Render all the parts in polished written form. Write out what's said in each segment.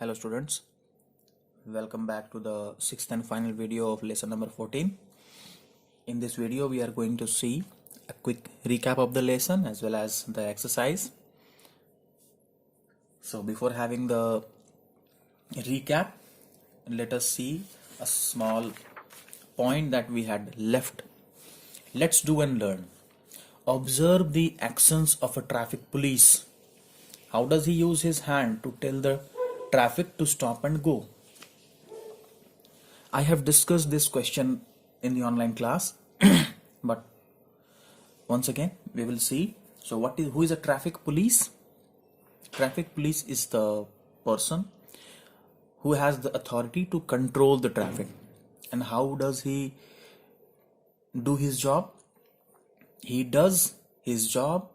Hello students, welcome back to the sixth and final video of lesson number 14. In this video we are going to see a quick recap of the lesson as well as the exercise. So before having the recap, let us see a small point that we had left. Let's do and learn. Observe the actions of a traffic police. How does he use his hand to tell the traffic to stop and go? I have discussed this question in the online class, but once again we will see. So who is a traffic police? Traffic police is the person who has the authority to control the traffic. And how does he do his job? He does his job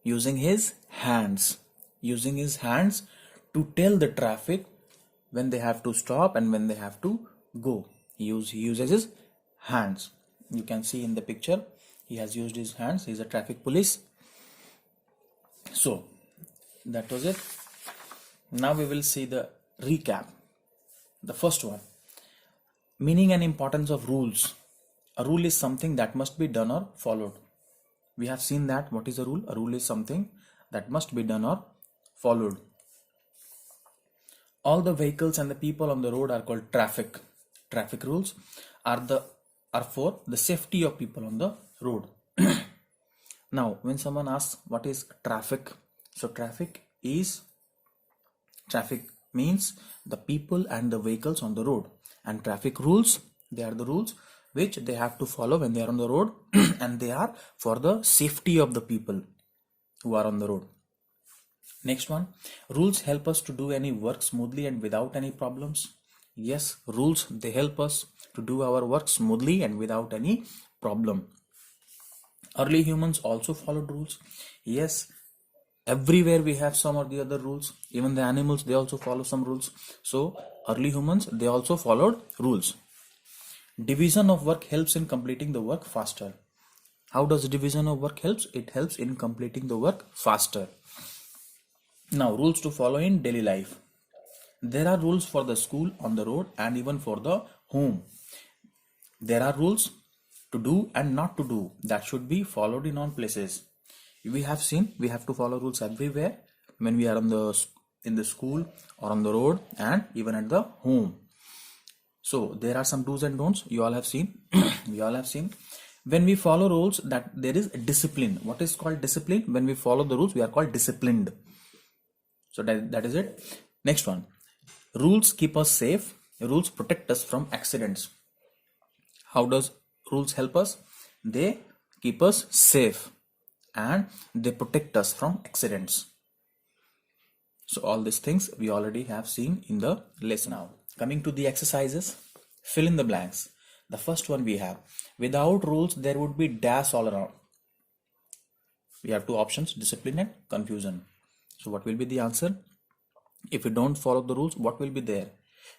using his hands. Using his hands to tell the traffic when they have to stop and when they have to go. He uses his hands. You can see in the picture, he has used his hands. He is a traffic police. So that was it. Now we will see the recap. The first one, meaning and importance of rules. A rule is something that must be done or followed. We have seen that. What is a rule? A rule is something that must be done or followed. All the vehicles and the people on the road are called traffic. Traffic rules are for the safety of people on the road. Now, when someone asks what is traffic, so traffic means the people and the vehicles on the road, and traffic rules, they are the rules which they have to follow when they are on the road, and they are for the safety of the people who are on the road. Next one, rules help us to do any work smoothly and without any problems. Yes, rules, they help us to do our work smoothly and without any problem. Early humans also followed rules. Yes, everywhere we have some or the other rules. Even the animals, they also follow some rules. So early humans, they also followed rules. Division of work helps in completing the work faster. How does division of work helps? It helps in completing the work faster. Now, rules to follow in daily life. There are rules for the school, on the road, and even for the home. There are rules to do and not to do that should be followed in all places. We have seen we have to follow rules everywhere when we are in the school or on the road and even at the home. So there are some do's and don'ts. You all have seen. We all have seen. When we follow rules, that there is discipline. What is called discipline? When we follow the rules, we are called disciplined. So that is it. Next one, rules keep us safe. Rules protect us from accidents. How does rules help us? They keep us safe and they protect us from accidents. So all these things we already have seen in the lesson. Now coming to the exercises, fill in the blanks. The first one we have, without rules there would be dash all around. We have two options, discipline and confusion. So what will be the answer? If you don't follow the rules, what will be there?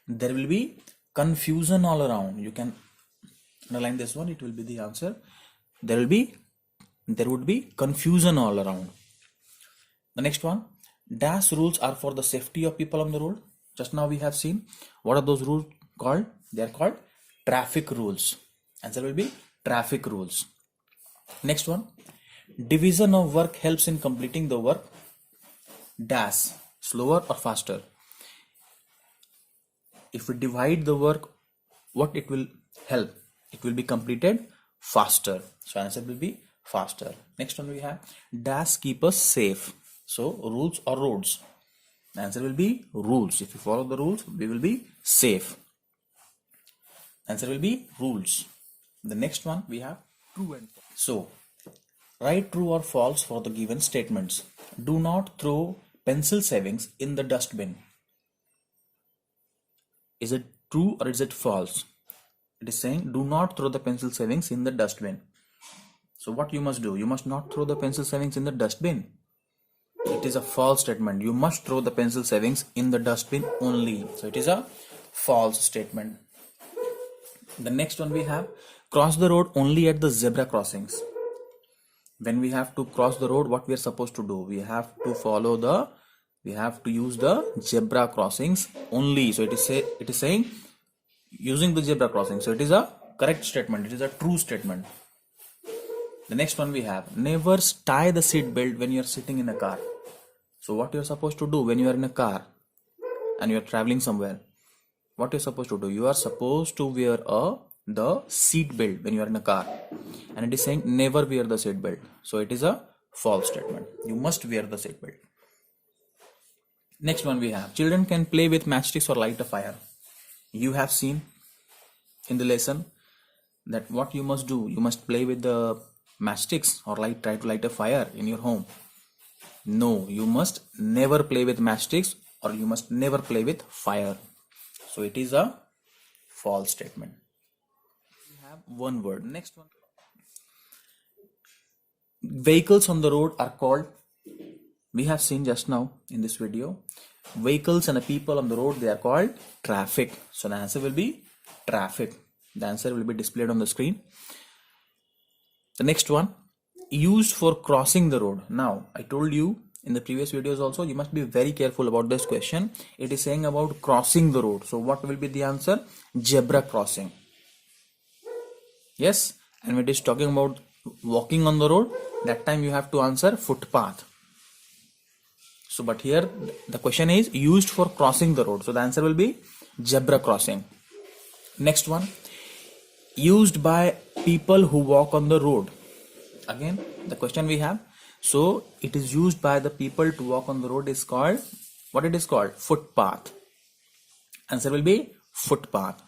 There will be confusion all around. You can underline this one. It will be the answer. There would be confusion all around. The next one, dash rules are for the safety of people on the road. Just now we have seen. What are those rules called? They are called traffic rules. Answer will be traffic rules. Next one, division of work helps in completing the work dash slower or faster. If we divide the work, what it will help? It will be completed faster. So answer will be faster. Next one we have, dash keep us safe. So rules or roads? The answer will be rules. If you follow the rules, we will be safe. Answer will be rules. The next one we have true and false. So write true or false for the given statements. Do not throw pencil savings in the dustbin. Is it true or is it false? It is saying do not throw the pencil savings in the dustbin. So what you must do? You must not throw the pencil savings in the dustbin. It is a false statement. You must throw the pencil savings in the dustbin only. So it is a false statement. The next one we have, cross the road only at the zebra crossings. When we have to cross the road, what we are supposed to do? We have to follow the We have to use the zebra crossings only. So it is saying using the zebra crossing. So it is a correct statement. It is a true statement. The next one we have, never tie the seat belt when you are sitting in a car. So what you are supposed to do when you are in a car and you are traveling somewhere? What you are supposed to do? You are supposed to wear the seat belt when you are in a car, and it is saying never wear the seat belt. So it is a false statement. You must wear the seat belt. Next one we have, children can play with matchsticks or light a fire. You have seen in the lesson that what you must do, you must play with the matchsticks or try to light a fire in your home. No, you must never play with matchsticks or you must never play with fire. So it is a false statement. We have one word. Next one. Vehicles on the road are called, we have seen just now in this video, vehicles and the people on the road, they are called traffic. So the answer will be traffic. The answer will be displayed on the screen. The next one, used for crossing the road. Now I told you in the previous videos also, you must be very careful about this question. It is saying about crossing the road. So what will be the answer? Zebra crossing. Yes, and when it is talking about walking on the road, that time you have to answer footpath. So but here the question is used for crossing the road. So the answer will be zebra crossing. Next one, used by people who walk on the road. Again the question we have, so it is used by the people to walk on the road is called, what it is called? Footpath. Answer will be footpath.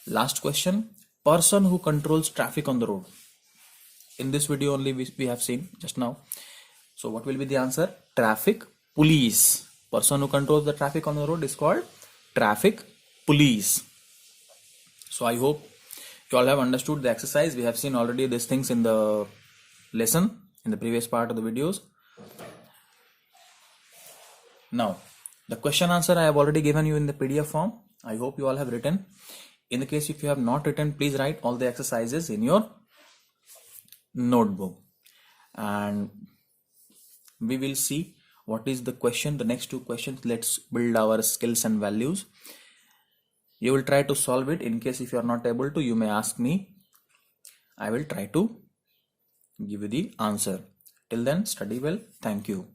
Last question, person who controls traffic on the road. In this video only we have seen just now. So what will be the answer? Traffic police. Person who controls the traffic on the road is called traffic police. So I hope you all have understood the exercise. We have seen already these things in the lesson, in the previous part of the videos. Now, the question answer I have already given you in the PDF form. I hope you all have written. In the case if you have not written, please write all the exercises in your notebook. And we will see what is the question, the next two questions. Let's build our skills and values. You will try to solve it. In case if you are not able to, you may ask me. I will try to give you the answer. Till then, study well. Thank you.